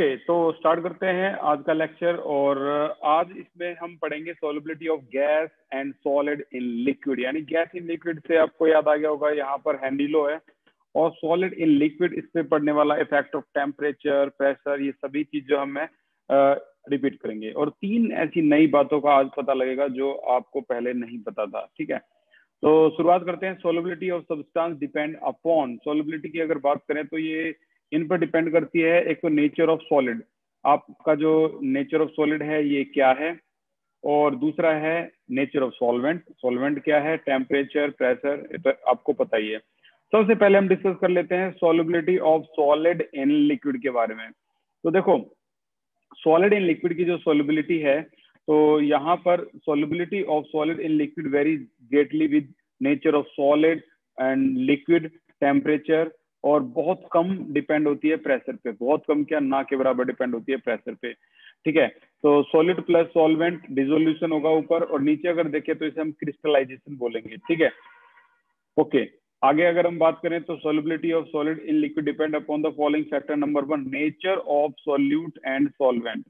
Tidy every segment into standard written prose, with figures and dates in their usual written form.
Okay, तो start करते हैं आज का लेक्चर। और आज इसमें हम पढ़ेंगे solubility of gas and solid in liquid. यानी गैस इन लिक्विड से आपको याद आ गया होगा, यहाँ पर हेनरी लॉ है। और सॉलिड इन लिक्विड, इस पे पढ़ने वाला इफेक्ट ऑफ टेम्परेचर, प्रेशर, ये सभी चीज जो हमें रिपीट करेंगे। और 3 ऐसी नई बातों का आज पता लगेगा जो आपको पहले नहीं पता था। ठीक है, तो शुरुआत करते हैं। Solubility of substance depend upon. Solubility की अगर बात करें तो ये इन पर डिपेंड करती है। एक तो नेचर ऑफ सॉलिड, आपका जो नेचर ऑफ सॉलिड है ये क्या है, और दूसरा है नेचर ऑफ सॉल्वेंट। सॉल्वेंट क्या है, टेम्परेचर, प्रेशर, तो आपको पता ही है। सबसे पहले हम डिस्कस कर लेते हैं solubility of solid in liquid के बारे में। तो देखो, सॉलिड इन लिक्विड की जो सॉल्युबिलिटी है, तो यहाँ पर solubility of solid in liquid very greatly with nature of solid and liquid, temperature, और बहुत कम डिपेंड होती है प्रेशर पे। बहुत कम, क्या ना के बराबर डिपेंड होती है प्रेशर पे। ठीक है, तो सॉलिड प्लस सॉल्वेंट, डिसोल्यूशन होगा ऊपर, और नीचे अगर देखें तो इसे हम क्रिस्टलाइजेशन बोलेंगे। ठीक है, ओके। आगे अगर हम बात करें तो solubility of solid in liquid depend upon the following factor. Number 1, nature of solute and solvent.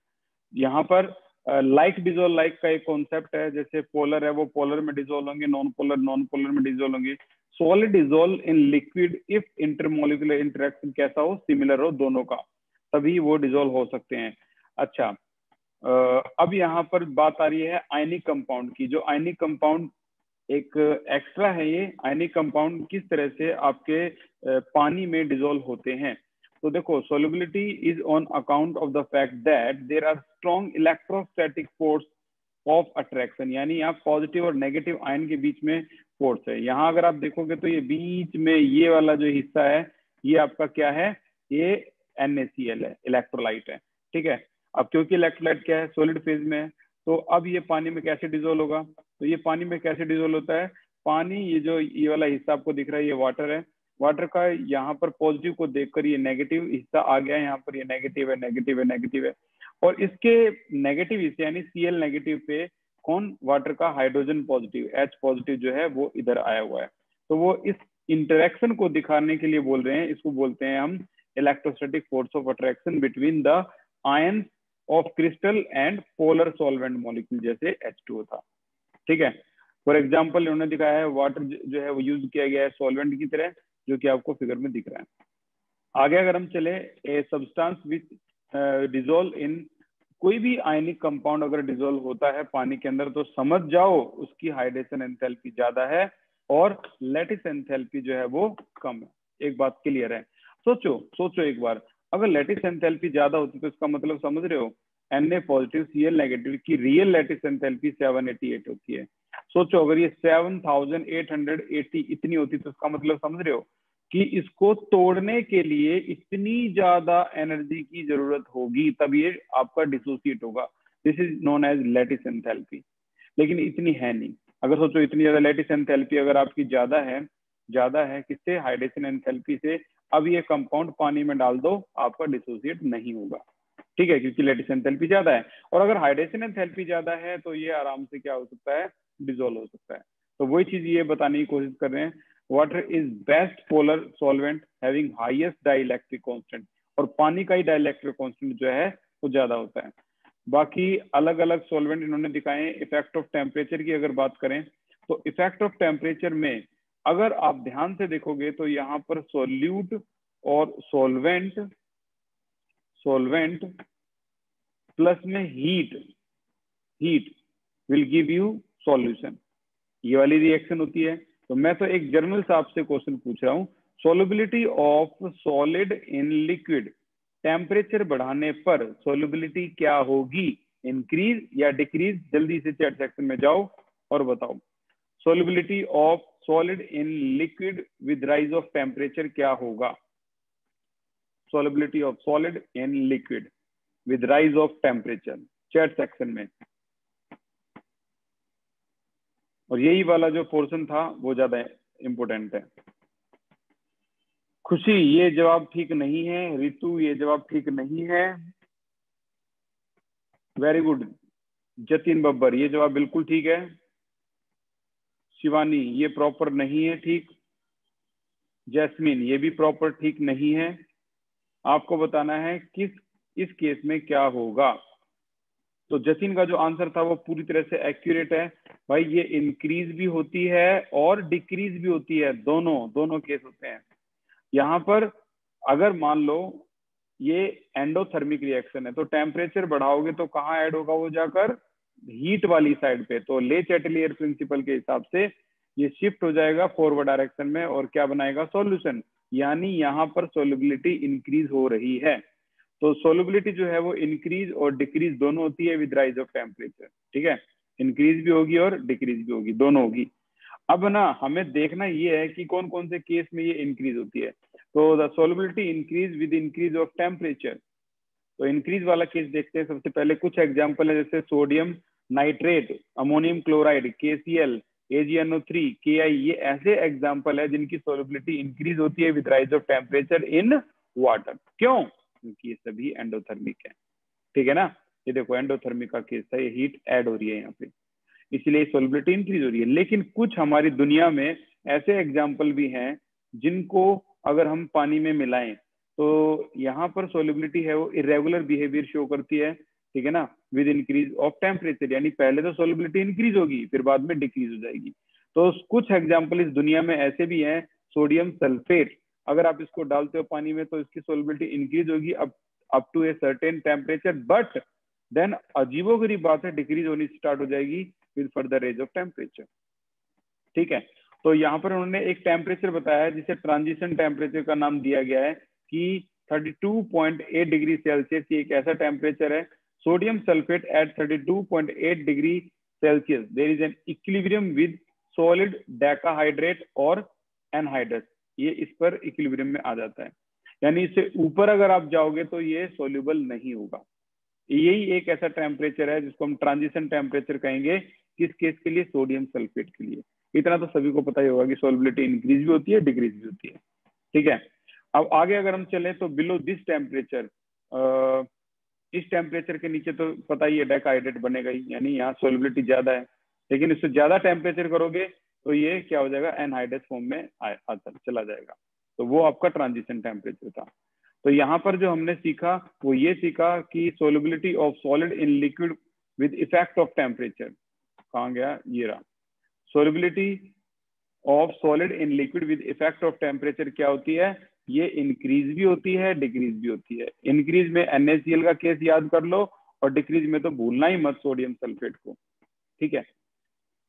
यहाँ पर लाइक डिजोल्व लाइक का एक कॉन्सेप्ट है। जैसे पोलर है वो पोलर में डिजोल्व होंगे, नॉन पोलर में डिजोल्व होंगे। Solid dissolve in liquid if intermolecular interaction कैसा हो, सिमिलर हो दोनों का, तभी वो डिजोल्व हो सकते हैं। अच्छा, अब यहाँ पर बात आ रही है आयनिक कंपाउंड की। जो आयनिक कंपाउंड एक एक्स्ट्रा है, ये आयनिक कंपाउंड किस तरह से आपके पानी में डिजोल्व होते हैं। तो देखो, solubility is on account of the fact that there are strong electrostatic force of attraction। यानी यहाँ पॉजिटिव और नेगेटिव आयन के बीच में फोर्स है। यहाँ अगर आप देखोगे तो ये बीच में ये वाला जो हिस्सा है, ये आपका क्या है, ये NaCl है, इलेक्ट्रोलाइट है। ठीक है, अब क्योंकि इलेक्ट्रोलाइट क्या है, सॉलिड फेज में है, तो अब ये पानी में कैसे डिजोल्व होगा। तो ये पानी में कैसे डिजोल्व होता है, पानी, ये जो ये वाला हिस्सा आपको दिख रहा है, ये वाटर है। वाटर का यहाँ पर पॉजिटिव को देखकर ये नेगेटिव हिस्सा आ गया है, यहाँ पर ये नेगेटिव है, नेगेटिव है, नेगेटिव है। और इसके नेगेटिव हिस्से यानी Cl नेगेटिव पे कौन, वाटर का हाइड्रोजन पॉजिटिव, H पॉजिटिव जो है वो इधर आया हुआ है। तो वो इस इंटरेक्शन को दिखाने के लिए बोल रहे हैं, इसको बोलते हैं हम electrostatic force of attraction between the ion of crystal and polar solvent molecule, जैसे H2O था। ठीक है, फॉर एग्जाम्पल इन्होंने दिखाया है वाटर जो है वो यूज किया गया है सॉल्वेंट की तरह, जो कि आपको फिगर में दिख रहा है। आगे अगर हम चले, a substance which dissolve in, कोई भी आयनिक कंपाउंड अगर डिजोल्व होता है पानी के अंदर, तो समझ जाओ उसकी हाइड्रेशन एंथैल्पी ज्यादा है और लैटिस एंथैल्पी जो है वो कम है। एक बात क्लियर है। सोचो एक बार, अगर लैटिस एंथैल्पी ज्यादा होती तो इसका मतलब समझ रहे हो, Na पॉजिटिव Cl नेगेटिव की रियल लैटिस एंथैल्पी 788 होती है। सोचो अगर ये 7880 इतनी होती तो इसका मतलब समझ रहे हो कि इसको तोड़ने के लिए इतनी ज्यादा एनर्जी की जरूरत होगी, तब ये आपका डिसोसिएट होगा। This is known as lattice enthalpy. लेकिन इतनी है नहीं। अगर सोचो इतनी ज्यादा लैटिस एंथैल्पी अगर आपकी ज्यादा है किससे, हाइड्रेशन एंथैल्पी से, अब ये कंपाउंड पानी में डाल दो, आपका डिसोसिएट नहीं होगा। ठीक है, क्योंकि लैटिस एंथैल्पी ज्यादा है। और अगर हाइड्रेशन एंथैल्पी ज्यादा है तो ये आराम से क्या हो सकता है, डिसॉल्व हो सकता है। तो वही चीज ये बताने की कोशिश कर रहे हैं, water is best polar solvent having highest dielectric constant. और पानी का ही डाइलेक्ट्रिक कांस्टेंट जो है वो ज्यादा होता है। बाकी अलग अलग सॉल्वेंट इन्होंने दिखाए। इफेक्ट ऑफ टेम्परेचर की अगर बात करें तो इफेक्ट ऑफ टेम्परेचर में अगर आप ध्यान से देखोगे तो यहाँ पर सॉल्यूट और सॉल्वेंट प्लस में heat will give you solution, ये वाली रिएक्शन होती है। तो मैं तो एक जर्नल से आपसे क्वेश्चन पूछ रहा हूँ, solubility of solid in liquid, temperature बढ़ाने पर सॉल्युबिलिटी क्या होगी, इंक्रीज या डिक्रीज। जल्दी से चैट सेक्शन में जाओ और बताओ, solubility of solid in liquid with rise of temperature क्या होगा। Solubility of solid in liquid with rise of temperature, chat section में। और यही वाला जो पोर्शन था वो ज्यादा इंपोर्टेंट है। खुशी, ये जवाब ठीक नहीं है। रितु, ये जवाब ठीक नहीं है। Very good. जतिन बब्बर, ये जवाब बिल्कुल ठीक है। शिवानी, ये प्रॉपर नहीं है ठीक। जैस्मिन, ये भी प्रॉपर ठीक नहीं है। आपको बताना है किस इस केस में क्या होगा। तो जतिन का जो आंसर था वो पूरी तरह से एक्यूरेट है भाई। ये इंक्रीज भी होती है और डिक्रीज भी होती है, दोनों केस होते हैं। यहाँ पर अगर मान लो ये एंडोथर्मिक रिएक्शन है, तो टेम्परेचर बढ़ाओगे तो कहाँ ऐड होगा वो जाकर, हीट वाली साइड पे। तो ले चैटलियर प्रिंसिपल के हिसाब से ये शिफ्ट हो जाएगा फॉरवर्ड डायरेक्शन में और क्या बनाएगा, सॉल्यूशन। यानी यहाँ पर सोल्युबिलिटी इंक्रीज हो रही है। तो सोल्युबिलिटी जो है वो इंक्रीज और डिक्रीज दोनों होती है विद राइज ऑफ टेम्परेचर। ठीक है, इंक्रीज भी होगी और डिक्रीज भी होगी, दोनों होगी। अब ना हमें देखना ये है कि कौन कौन से केस में ये इंक्रीज होती है। तो the solubility increase with increase of temperature. तो इंक्रीज वाला केस देखते हैं। सबसे पहले कुछ एग्जांपल है, जैसे sodium nitrate, ammonium chloride, KCl, AgNO3, Ki। ये ऐसे एग्जांपल है जिनकी सोल्युबिलिटी इंक्रीज होती है with rise of temperature in water. क्यों? क्योंकि ये सभी एंडोथर्मिक है। ठीक है ना, ये देखो एंडोथर्मिक का केस है, ये हीट ऐड हो रही है यहाँ पे, इसलिए सोल्युबिलिटी इंक्रीज हो रही है। लेकिन कुछ हमारी दुनिया में ऐसे एग्जाम्पल भी हैं जिनको अगर हम पानी में मिलाएं तो यहाँ पर सोल्युबिलिटी है वो इरेगुलर बिहेवियर शो करती है। ठीक है ना, विद इंक्रीज ऑफ टेम्परेचर। यानी पहले तो सोल्युबिलिटी इंक्रीज होगी फिर बाद में डिक्रीज हो जाएगी। तो कुछ एग्जाम्पल इस दुनिया में ऐसे भी हैं। सोडियम सल्फेट, अगर आप इसको डालते हो पानी में तो इसकी सोल्युबिलिटी इंक्रीज होगी up to a certain temperature, but then अजीबोगरीब बात है, डिक्रीज होनी स्टार्ट हो जाएगी with further range of temperature. ठीक है, तो यहाँ पर उन्होंने एक टेम्परेचर बताया है जिसे ट्रांजिशन टेम्परेचर का नाम दिया गया है कि 32.8 डिग्री सेल्सियस ये एक ऐसा टेम्परेचर है। Sodium sulphate at 32.8 degree Celsius there is an equilibrium with solid decahydrate और एनहाइड्रस। ये इस पर इक्विलिब्रियम में आ जाता है, यानी इससे ऊपर अगर आप जाओगे तो ये सोल्यूबल नहीं होगा। यही एक ऐसा टेम्परेचर है जिसको हम ट्रांजिशन टेम्परेचर कहेंगे। किस केस के लिए? सोडियम सल्फेट के लिए। इतना तो सभी को पता ही होगा कि सोल्युबिलिटी इंक्रीज भी होती है डिक्रीज भी होती है। ठीक है, अब आगे अगर हम चलें तो बिलो दिस टेम्परेचर, इस टेम्परेचर के नीचे तो पता ही है डेकाहाइड्रेट बनेगा ही, यानी यहाँ सोल्युबिलिटी ज्यादा है। लेकिन इससे ज्यादा टेम्परेचर करोगे तो ये क्या हो जाएगा, एनहाइड्रस फॉर्म में चला जाएगा। तो वो आपका ट्रांजिशन टेम्परेचर था। तो यहाँ पर जो हमने सीखा वो ये सीखा कि solubility of solid in liquid with effect of temperature. कहाँ गया, ये रहा। Solubility of solid in liquid with effect of temperature क्या होती है, ये इंक्रीज भी होती है डिक्रीज भी होती है। इंक्रीज में NaCl का केस याद कर लो और डिक्रीज में तो भूलना ही मत सोडियम सल्फेट को। ठीक है,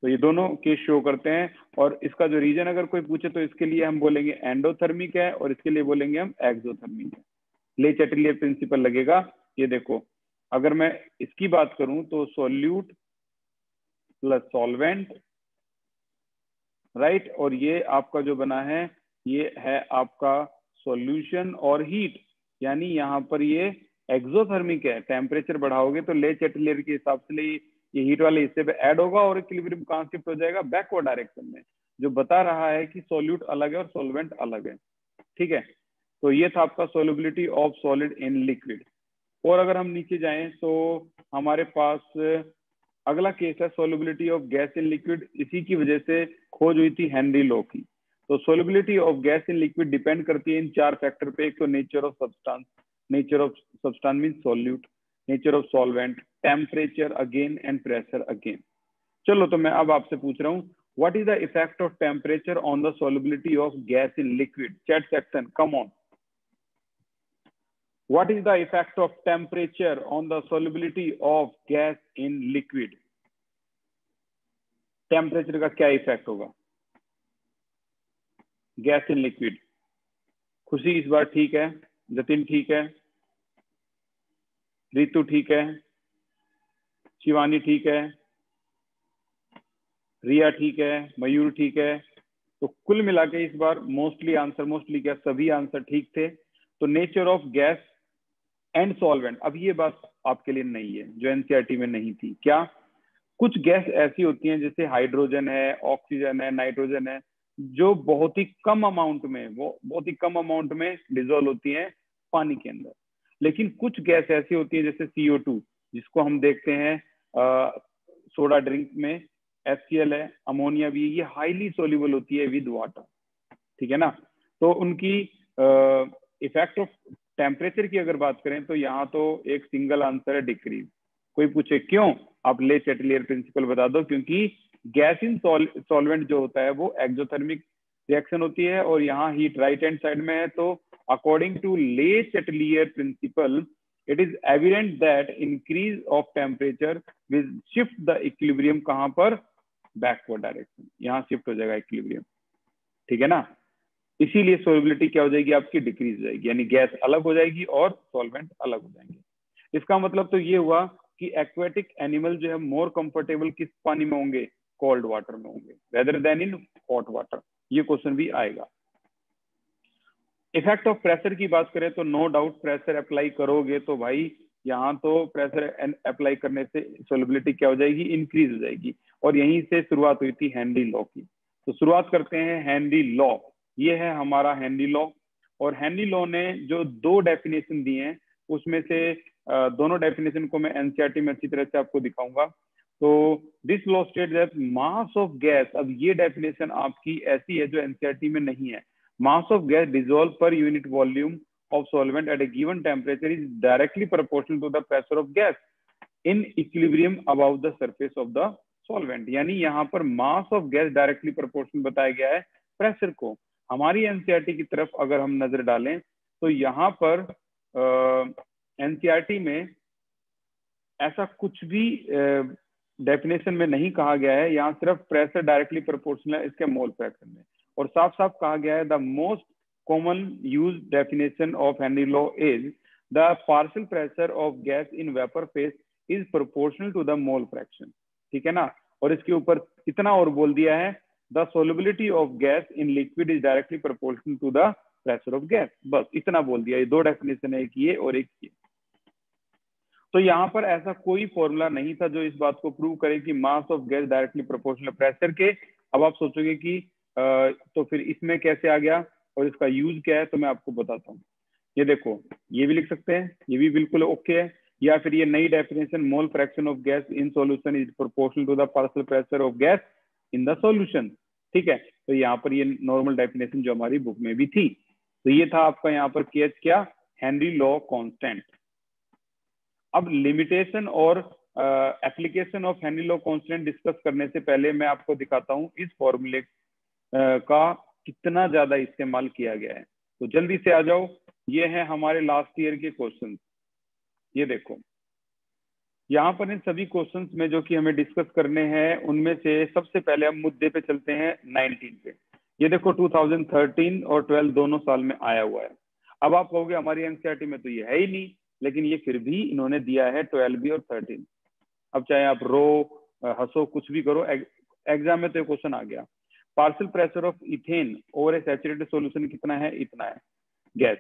तो ये दोनों केस शो करते हैं। और इसका जो रीजन अगर कोई पूछे तो इसके लिए हम बोलेंगे एंडोथर्मिक है और इसके लिए बोलेंगे हम एक्सोथर्मिक है। ले चैटलियर प्रिंसिपल लगेगा। ये देखो, अगर मैं इसकी बात करूं तो सोल्यूट प्लस सॉल्वेंट, राइट, और ये आपका जो बना है ये है आपका सॉल्यूशन और हीट, यानी यहाँ पर ये एक्सोथर्मिक है। टेम्परेचर बढ़ाओगे तो ले चैटलियर के हिसाब से ये हीट वाले हिस्से पे ऐड होगा और इक्विलिब्रियम कहाँ शिफ्ट हो जाएगा, बैकवर्ड डायरेक्शन में, जो बता रहा है कि सोल्यूट अलग है और सॉल्वेंट अलग है। ठीक है, तो ये था आपका solubility of solid in liquid. और अगर हम नीचे जाएं तो हमारे पास अगला केस है solubility of gas in liquid. इसी की वजह से खोज हुई थी हेनरी लो की। तो solubility of gas in liquid depend करती है इन 4 फैक्टर पे। एक तो nature of substance, nature of substance mean solute, nature of solvent, temperature again and pressure again. चलो, तो मैं अब आपसे पूछ रहा हूँ, what is the effect of temperature on the solubility of gas in liquid? Chat section, come on. What is the effect of temperature on the solubility of gas in liquid? Temperature का क्या effect होगा gas in liquid? खुशी इस बार ठीक है, जतिन ठीक है, रितु ठीक है, शिवानी ठीक है, रिया ठीक है, मयूर ठीक है। तो कुल मिला के इस बार मोस्टली क्या सभी आंसर ठीक थे। तो nature of gas and solvent, अब ये बात आपके लिए नहीं है जो एनसीईआरटी में नहीं थी। क्या? कुछ गैस ऐसी होती हैं जैसे हाइड्रोजन है, ऑक्सीजन है, नाइट्रोजन है, जो बहुत ही कम अमाउंट में डिजोल्व होती हैं पानी के अंदर। लेकिन कुछ गैस ऐसी होती है जैसे CO2, जिसको हम देखते हैं सोडा ड्रिंक में, HCl है, अमोनिया भी, ये हाईली सोल्यूबल होती है विद वाटर। ठीक है ना, तो उनकी इफेक्ट ऑफ टेम्परेचर की अगर बात करें तो यहाँ तो एक सिंगल आंसर है डिक्रीज। कोई पूछे क्यों, आप ले चैटलियर प्रिंसिपल बता दो, क्योंकि गैस इन सॉल्वेंट जो होता है वो एक्सोथर्मिक रिएक्शन होती है और यहाँ हीट राइट हैंड साइड में है। तो अकॉर्डिंग टू ले Chatelier principal it is evident that increase of temperature will shift the equilibrium कहाँ पर, बैकवर्ड डायरेक्शन, यहाँ शिफ्ट हो जाएगा इक्विलिब्रियम, ठीक है ना। इसीलिए सोलिबिलिटी क्या हो जाएगी आपकी, डिक्रीज हो जाएगी, यानी गैस अलग हो जाएगी और सॉल्वेंट अलग हो जाएंगे। इसका मतलब तो ये हुआ कि एक्वेटिक एनिमल जो है मोर कंफर्टेबल किस पानी में होंगे, कोल्ड वाटर में होंगे rather then in hot water. ये क्वेश्चन भी आएगा। इफेक्ट ऑफ प्रेशर की बात करें तो नो डाउट प्रेशर अप्लाई करोगे तो भाई यहाँ तो प्रेशर अप्लाई करने से सोलिबिलिटी क्या हो जाएगी, इंक्रीज हो जाएगी। और यहीं से शुरुआत हुई थी हेनरी लॉ की। तो शुरुआत करते हैं हेनरी लॉ। ये है हमारा हेनरी लॉ, और हेनरी लॉ ने जो दो डेफिनेशन दिए हैं उसमें से दोनों डेफिनेशन को मैं एनसीईआरटी में अच्छी तरह से आपको दिखाऊंगा। तो this law state that mass of gas, अब ये डेफिनेशन आपकी ऐसी है जो एनसीईआरटी में नहीं है। मास of gas dissolved per unit volume of solvent at a given temperature is directly proportional to the pressure of gas in equilibrium above the surface of the solvent। यानी यहाँ पर मास ऑफ गैस डायरेक्टली प्रोपोर्शनल बताया गया है pressure को। हमारी NCERT की तरफ अगर हम नजर डालें तो यहाँ पर एनसीईआरटी में ऐसा कुछ भी डेफिनेशन में नहीं कहा गया है। यहाँ सिर्फ प्रेशर डायरेक्टली प्रोपोर्शनल है इसके मोल फ्रैक्शन में, और साफ साफ कहा गया है the most common use definition of Henry law is the partial pressure of gas in vapour phase is proportional to the mole fraction, ठीक है ना। और इसके ऊपर इतना और बोल दिया है the solubility of gas in liquid is directly proportional to the pressure of gas, बस इतना बोल दिया। ये दो डेफिनेशन है, एक ये और एक ये। तो यहाँ पर ऐसा कोई फॉर्मूला नहीं था जो इस बात को प्रूव करे कि mass of gas directly proportional pressure के। अब आप सोचोगे कि तो फिर इसमें कैसे आ गया और इसका यूज क्या है, तो मैं आपको बताता हूँ। ये देखो, ये भी लिख सकते हैं, ये भी बिल्कुल ओके है। या फिर ये नई definition mole fraction of gas in solution is proportional to the partial pressure of gas in the solution, ठीक है। तो यहाँ पर ये नॉर्मल डेफिनेशन जो हमारी बुक में भी थी। तो ये था आपका यहाँ पर केस क्या, हेनरी लॉ कांस्टेंट। अब लिमिटेशन और application of Henry law constant discuss करने से पहले मैं आपको दिखाता हूँ इस फॉर्मूले का कितना ज्यादा इस्तेमाल किया गया है। तो जल्दी से आ जाओ, ये है हमारे लास्ट ईयर के क्वेश्चन। ये देखो, यहाँ पर इन सभी क्वेश्चंस में जो कि हमें डिस्कस करने हैं उनमें से सबसे पहले हम मुद्दे पे चलते हैं 19 पे। ये देखो 2013 और 12 दोनों साल में आया हुआ है। अब आप कहोगे हमारी एनसीईआरटी में तो ये है ही नहीं, लेकिन ये फिर भी इन्होंने दिया है 12 भी और 13। अब चाहे आप रो हंसो कुछ भी करो, एग्जाम में तो ये क्वेश्चन आ गया। Partial pressure of ethane over A saturated solution कितना है, इतना है गैस,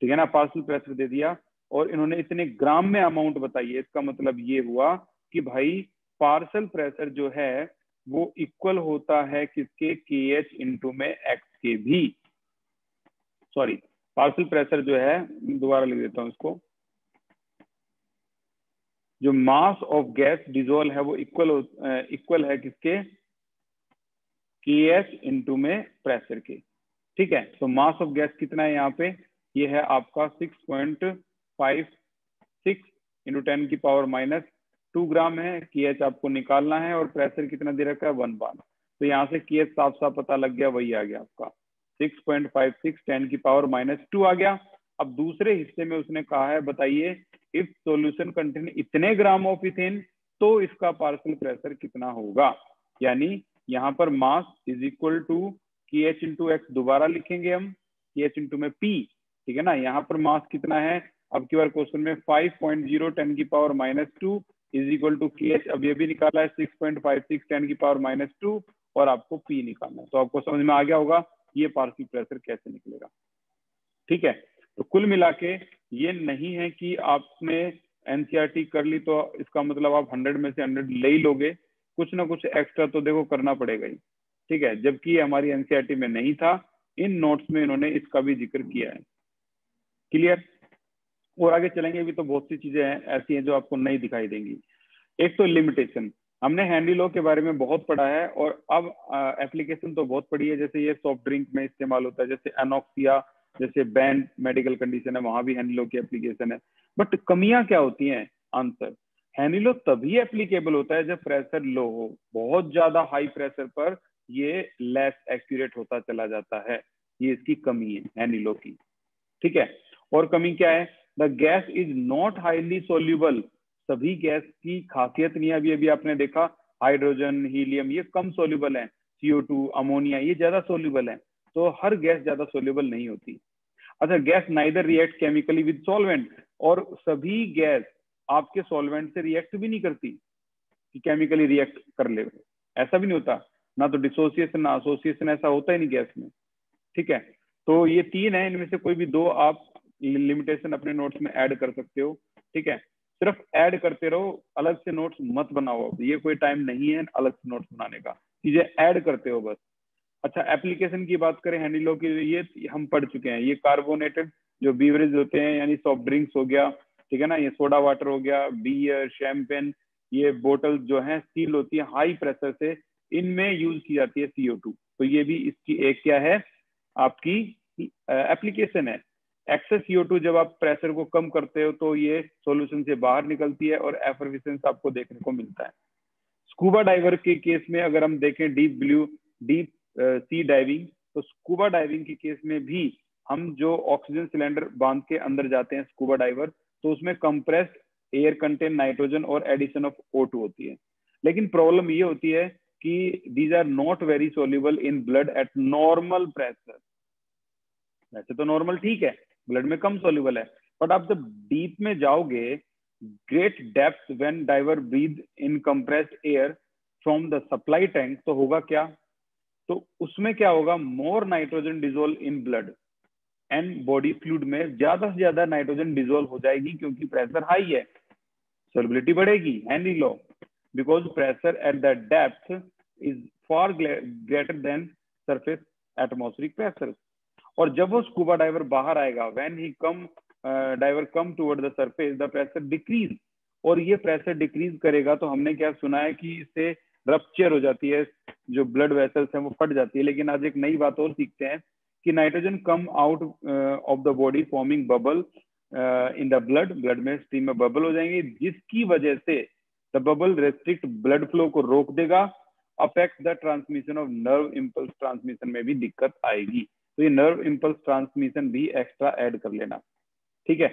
ठीक है ना। पार्शियल प्रेशर दे दिया और इन्होंने इतने ग्राम में अमाउंट बताई है। इसका मतलब ये हुआ कि भाई पार्शियल प्रेशर जो है वो इक्वल होता है किसके, KH इंटू में X के भी। सॉरी, पार्शियल प्रेशर जो है, दोबारा लिख देता हूं इसको, जो मास ऑफ गैस डिजोल्व है वो इक्वल है किसके, KH इंटू में प्रेशर के, ठीक है। तो मास ऑफ गैस कितना है यहाँ पे, ये है आपका 6.56 इंटू 10 की पावर -2 ग्राम है। KH आपको निकालना है और प्रेशर कितना दे रखा है, 1 बार। तो यहाँ से KH साफ साफ पता लग गया, वही आ गया आपका 6.56 10 की पावर -2 आ गया। अब दूसरे हिस्से में उसने कहा है बताइए इफ सॉल्यूशन कंटेन इतने ग्राम ऑफ इथेन तो इसका पार्शियल प्रेशर कितना होगा। यानी यहाँ पर mass is equal to KH into x, दोबारा लिखेंगे हम KH इंटू में P, ठीक है ना। यहाँ पर मास कितना है, अब की बार क्वेश्चन में 5.0 10 की power -2 is equal to KH। अब ये भी निकाला है 6.56 10 की पावर -2 और आपको P निकालना है। तो आपको समझ में आ गया होगा ये पार्शियल प्रेशर कैसे निकलेगा, ठीक है। तो कुल मिला के ये नहीं है कि आपने एनसीईआरटी कर ली तो इसका मतलब आप 100 में से 100 ले ही लोगे। कुछ ना कुछ एक्स्ट्रा तो देखो करना पड़ेगा ही, ठीक है। जबकि हमारी एनसीईआरटी में नहीं था, इन नोट्स में इन्होंने इसका भी जिक्र किया है। क्लियर, और आगे चलेंगे। अभी तो बहुत सी चीजें हैं ऐसी हैं जो आपको नहीं दिखाई देंगी। एक तो लिमिटेशन, हमने हेनरी लॉ के बारे में बहुत पढ़ा है और अब एप्लीकेशन तो बहुत पढ़ी है। जैसे ये सॉफ्ट ड्रिंक में इस्तेमाल होता है, जैसे एनॉक्सिया जैसे बैंड मेडिकल कंडीशन है, वहां भी हेनी लॉ की एप्लीकेशन है। बट कमियां क्या होती हैं? आंसर, हेनी लॉ तभी एप्लीकेबल होता है जब प्रेशर लो हो। बहुत ज्यादा हाई प्रेशर पर ये लेस एक्यूरेट होता चला जाता है। ये इसकी कमी है हेनी लॉ की। ठीक है, और कमी क्या है? The gas is not highly soluble. सभी गैस की खासियत नहीं है, अभी अभी आपने देखा हाइड्रोजन, हीलियम ये कम सोल्यूबल है, CO2, अमोनिया ये ज्यादा सोल्यूबल है। तो हर गैस ज्यादा सोल्यूबल नहीं होती। अच्छा, gas neither react chemically with solvent, और सभी गैस आपके सॉल्वेंट से रिएक्ट भी नहीं करती कि केमिकली रिएक्ट कर ले, ऐसा भी नहीं होता। ना तो डिसोसिएशन ना एसोसिएशन, ऐसा होता ही नहीं गैस में। ठीक है, तो ये तीन है, इनमें से कोई भी दो आप लिमिटेशन अपने नोट्स में ऐड कर सकते हो। ठीक है, सिर्फ ऐड करते रहो, अलग से नोट्स मत बनाओ। ये कोई टाइम नहीं है अलग से नोट्स बनाने का, चीजें ऐड करते हो बस। अच्छा, एप्लीकेशन की बात करें हेनी लॉ की, ये हम पढ़ चुके हैं। ये कार्बोनेटेड जो बीवरेज होते हैं, यानी सॉफ्ट ड्रिंक्स हो गया, ठीक है ना, ये सोडा वाटर हो गया, बियर, शैंपेन, ये बोतल जो है सील होती है हाई प्रेशर से, इनमें यूज की जाती है CO2। तो ये भी इसकी एक क्या है, आपकी एप्लीकेशन है। एक्सेस CO2 जब आप प्रेशर को कम करते हो तो ये सॉल्यूशन से बाहर निकलती है और एफर्विसेंस आपको देखने को मिलता है। स्कूबा डाइवर के केस में अगर हम देखें, डीप सी डाइविंग, तो स्कूबा डाइविंग के केस में भी हम जो ऑक्सीजन सिलेंडर बांध के अंदर जाते हैं स्कूबा डाइवर, तो उसमें कंप्रेस्ड एयर कंटेन नाइट्रोजन और एडिशन ऑफ O2 होती है। लेकिन प्रॉब्लम ये होती है कि these are not very soluble in blood at normal pressure. वैसे तो नॉर्मल ठीक है, ब्लड में कम सोल्यूबल है, बट आप जब डीप में जाओगे, great depth, when diver breathe in compressed air from the supply tank, तो होगा क्या? तो उसमें क्या होगा, more nitrogen dissolve in blood and body fluid में ज्यादा से ज्यादा नाइट्रोजन डिजोल्व हो जाएगी, क्योंकि प्रेशर हाई है, सोल्युबिलिटी बढ़ेगी। Henry law, because pressure at the depth is far greater than surface atmospheric pressure. और जब वो स्कूबा डाइवर बाहर आएगा, when he come driver come toward the surface, the pressure decrease, और ये प्रेशर डिक्रीज करेगा तो हमने क्या सुना है कि इससे रप्चर हो जाती है, जो ब्लड वेसल्स हैं वो फट जाती है। लेकिन आज एक नई बात और सीखते हैं कि nitrogen come out of the body forming bubble in the blood में स्ट्रीम में बबल हो जाएंगे, जिसकी वजह से the bubble restrict blood flow को रोक देगा, affect the transmission of nerve impulse transmission में भी दिक्कत आएगी। तो ये नर्व इम्पल्स ट्रांसमिशन भी एक्स्ट्रा ऐड कर लेना। ठीक है,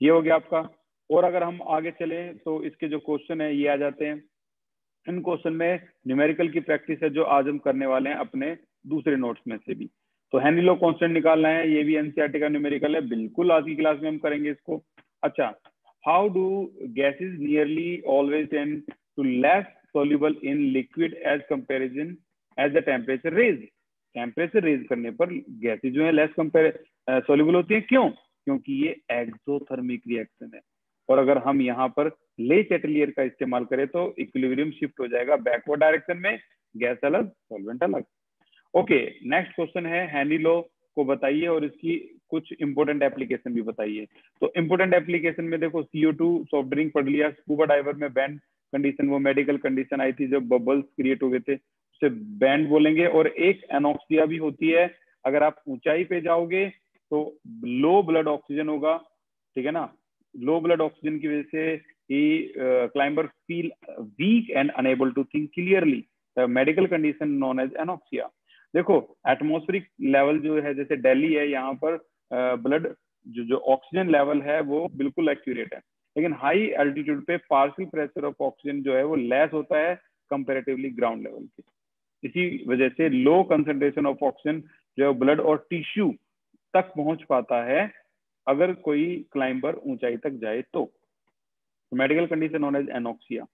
ये हो गया आपका। और अगर हम आगे चले तो इसके जो क्वेश्चन है ये आ जाते हैं। इन क्वेश्चन में न्यूमेरिकल की प्रैक्टिस है जो आज हम करने वाले हैं अपने दूसरे नोट्स में से भी। तो हेनरी लॉ कांस्टेंट निकालना है, ये भी एनसीईआरटी का न्यूमेरिकल है, बिल्कुल आज की क्लास में हम करेंगे इसको। अच्छा, how do gases nearly always tend to less soluble in liquid as comparison as the temperature raised। Temperature raise करने पर गैसेज जो है लेस सोल्यूबल होती है। क्यों? क्योंकि ये एक्सोथर्मिक रिएक्शन है। और अगर हम यहाँ पर ले चैटलियर का इस्तेमाल करें तो इक्विलिब्रियम शिफ्ट हो जाएगा बैकवर्ड डायरेक्शन में, गैस अलग सॉल्वेंट अलग। ओके, नेक्स्ट क्वेश्चन है, हेनरी लॉ को बताइए और इसकी कुछ इंपोर्टेंट एप्लीकेशन भी बताइए। तो इंपोर्टेंट एप्लीकेशन में देखो, CO2 सॉफ्ट ड्रिंक पढ़ लिया, स्कूबा डाइवर में बैंड कंडीशन, वो मेडिकल कंडीशन आई थी जब बबल्स क्रिएट हो गए थे, उसे बैंड बोलेंगे। और एक एनॉक्सिया भी होती है, अगर आप ऊंचाई पे जाओगे तो लो ब्लड ऑक्सीजन होगा, ठीक है ना, लो ब्लड ऑक्सीजन की वजह से ही climber feel weak and unable to think clearly, medical condition known as anoxia. देखो एटमॉस्फेरिक लेवल जो है, जैसे दिल्ली है, यहाँ पर ब्लड जो ऑक्सीजन लेवल है वो बिल्कुल एक्यूरेट है, लेकिन हाई एल्टीट्यूड पे पार्शियल प्रेशर ऑफ ऑक्सीजन जो है वो लेस होता है कंपैरेटिवली ग्राउंड लेवल के। इसी वजह से लो कंसंट्रेशन ऑफ ऑक्सीजन जो ब्लड और टिश्यू तक पहुंच पाता है अगर कोई क्लाइंबर ऊंचाई तक जाए तो medical condition known as anoxia.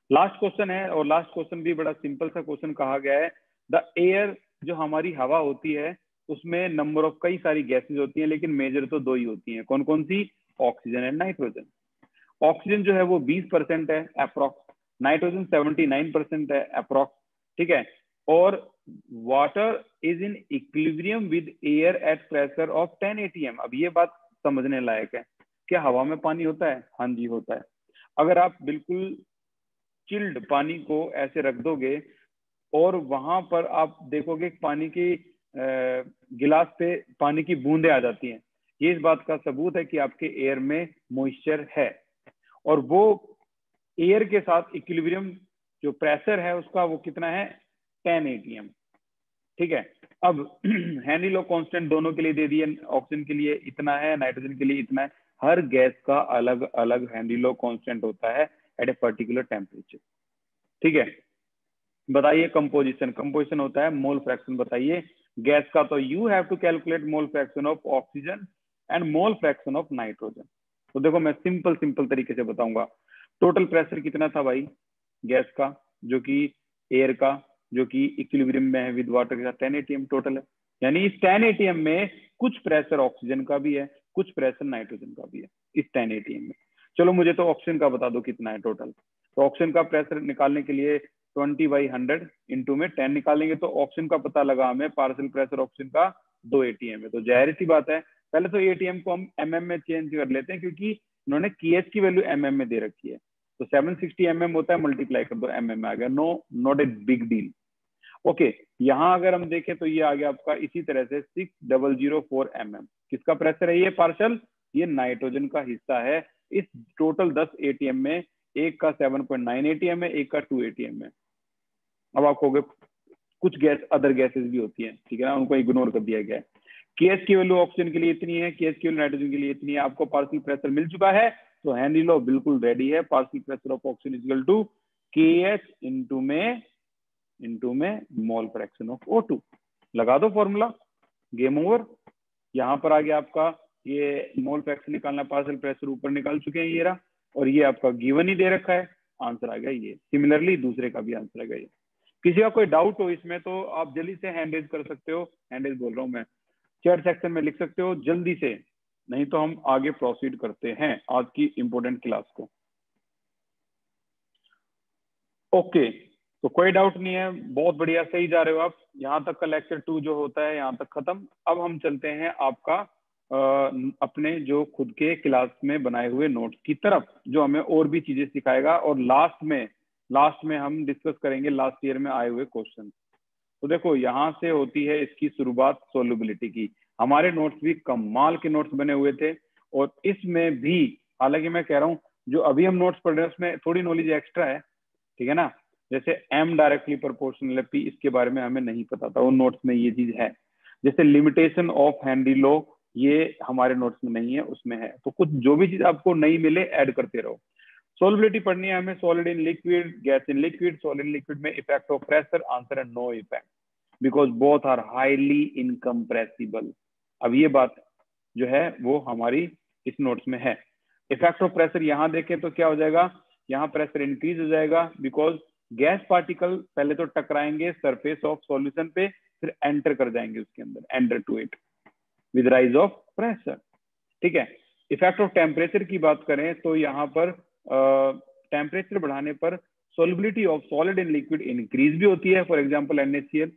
Last question है, और लास्ट क्वेश्चन भी बड़ा सिंपल सा क्वेश्चन कहा गया है। द एयर, जो हमारी हवा होती है उसमें नंबर ऑफ कई सारी गैसेज होती हैं, लेकिन मेजर तो दो ही होती हैं। कौन कौन सी? Oxygen and nitrogen. ऑक्सीजन जो है वो 20% है अप्रोक्स, नाइट्रोजन 79% है अप्रोक्स, ठीक है। और water is in equilibrium with air at pressure of 10 atm। अब ये बात समझने लायक है, क्या हवा में पानी होता है? हाँ जी होता है। अगर आप बिल्कुल चिल्ड पानी को ऐसे रख दोगे और वहां पर आप देखोगे पानी की गिलास पे पानी की बूंदें आ जाती हैं, ये इस बात का सबूत है कि आपके एयर में मॉइस्चर है। और वो एयर के साथ इक्विलिब्रियम जो प्रेशर है उसका वो कितना है 10 atm। ठीक है, अब हेनरी लॉ कांस्टेंट दोनों के लिए दे दिए, ऑक्सीजन के लिए इतना है, नाइट्रोजन के लिए इतना है। हर गैस का अलग अलग हेनरी लॉ कांस्टेंट होता है एट ए पर्टिकुलर टेम्परेचर। ठीक है, बताइए कंपोजिशन, कंपोजिशन होता है मोल फ्रैक्शन। बताइए गैस का, तो you have to calculate mole fraction of oxygen and mole fraction of nitrogen. तो देखो मैं सिंपल सिंपल तरीके से बताऊंगा। टोटल प्रेशर कितना था भाई गैस का, जो कि एयर का, जो कि इक्विलिब्रियम में है विद वाटर के साथ, 10 atm टोटल है। यानी इस 10 atm में कुछ प्रेशर ऑक्सीजन का भी है, कुछ प्रेशर नाइट्रोजन का भी है इस 10 atm में। चलो मुझे तो ऑक्सीजन का बता दो कितना है टोटल। तो ऑक्सीजन का प्रेशर निकालने के लिए 20/100 इंटू में 10 निकालेंगे तो ऑक्सीजन का पता लगा हमें, पार्शियल प्रेशर ऑक्सीजन का 2 atm है। तो जाहिर सी बात है पहले तो atm को हम mm में चेंज कर लेते हैं, क्योंकि उन्होंने KH की वैल्यू mm में दे रखी है। तो 760 mm होता है, मल्टीप्लाई कर दो, mm में आ गया। No, not a big deal. Okay, यहाँ अगर हम देखें तो ये आ गया आपका इसी तरह से 6004 mm। किसका प्रेशर है ये पार्शल, ये नाइट्रोजन का हिस्सा है इस टोटल 10 atm में। एक का 7.9 atm है, एक का 2 atm है। अब आप कहोगे कुछ गैस अदर गैसेस भी होती हैं, ठीक है ना, उनको इग्नोर कर दिया गया है। KH की वैल्यू ऑक्सीजन के लिए इतनी है, KH की वैल्यू नाइट्रोजन के लिए इतनी है। आपको पार्शियल प्रेशर मिल चुका है, तो हेनरी लॉ बिल्कुल रेडी है। Partial pressure of oxygen equal to KH into में मोल फ्रैक्शन ऑफ O2। लगा दो फॉर्मूला, गेम ओवर। यहाँ पर आ गया आपका ये मोल फ्रैक्शन निकालना, पार्शियल प्रेशर ऊपर निकाल चुके हैं ये रहा, और ये आपका गिवन ही दे रखा है, आंसर आ गया ये। सिमिलरली दूसरे का भी आंसर आ गया ये। किसी का कोई डाउट हो इसमें तो आप जल्दी से हैंड रेज कर सकते हो, हैंड रेज बोल रहा हूँ मैं, चैट सेक्शन में लिख सकते हो जल्दी से, नहीं तो हम आगे प्रोसीड करते हैं आज की इंपॉर्टेंट क्लास को। ओके, तो कोई डाउट नहीं है, बहुत बढ़िया, सही जा रहे हो आप। यहाँ तक का लेक्चर 2 जो होता है यहाँ तक खत्म। अब हम चलते हैं आपका अपने जो खुद के क्लास में बनाए हुए नोट्स की तरफ, जो हमें और भी चीजें सिखाएगा, और लास्ट में हम डिस्कस करेंगे लास्ट ईयर में आए हुए क्वेश्चन। तो देखो यहाँ से होती है इसकी शुरुआत सोल्युबिलिटी की। हमारे नोट्स भी कमाल के नोट्स बने हुए थे, और इसमें भी हालांकि मैं कह रहा हूँ जो अभी हम नोट्स पढ़ रहे हैं उसमें थोड़ी नॉलेज एक्स्ट्रा है, ठीक है ना। जैसे M डायरेक्टली प्रोपोर्शनल है P, इसके बारे में हमें नहीं पता था, वो नोट्स में ये चीज है। जैसे लिमिटेशन ऑफ हेनरी लॉ, ये हमारे नोट्स में नहीं है, उसमें है। तो कुछ जो भी चीज आपको नहीं मिले ऐड करते रहो। सोलिबिलिटी पढ़नी है हमें, solid in liquid, gas in liquid. Solid in liquid में इफेक्ट ऑफ प्रेशर, आंसर है no effect, because both are highly incompressible. अब ये बात जो है वो हमारी इस नोट्स में है। इफेक्ट ऑफ प्रेशर यहाँ देखें तो क्या हो जाएगा, यहाँ प्रेशर इंक्रीज हो जाएगा, बिकॉज गैस पार्टिकल पहले तो टकराएंगे सरफेस ऑफ सॉल्यूशन पे, फिर एंटर कर जाएंगे उसके अंदर, enter to it with rise of pressure. ठीक है, इफेक्ट ऑफ टेम्परेचर की बात करें तो यहाँ पर टेम्परेचर बढ़ाने पर solubility of solid in liquid increase भी होती है, फॉर एग्जांपल NaCl।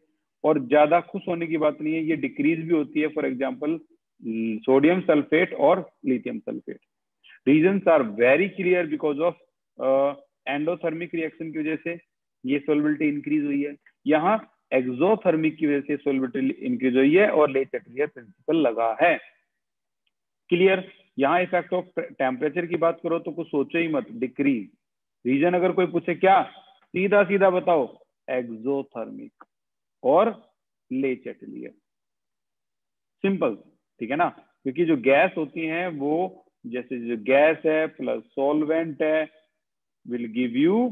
और ज्यादा खुश होने की बात नहीं है, ये डिक्रीज भी होती है, फॉर एग्जांपल सोडियम सल्फेट और lithium sulphate. Reasons are very clear, because of endothermic reaction की वजह से ये सोलिबिलिटी इंक्रीज हुई है। यहाँ एक्सोथर्मिक की वजह से सोलिबिलिटी इंक्रीज हुई है, और ले चक्रीय प्रिंसिपल लगा है। क्लियर। यहाँ इफेक्ट ऑफ टेम्परेचर की बात करो तो कुछ सोचो ही मत, डिक्रीज। रीजन अगर कोई पूछे क्या, सीधा सीधा बताओ, एक्सोथर्मिक और ले चक्रीय, सिंपल, ठीक है ना। क्योंकि जो गैस होती हैं वो, जैसे जो गैस है प्लस सॉल्वेंट है, विल गिव यू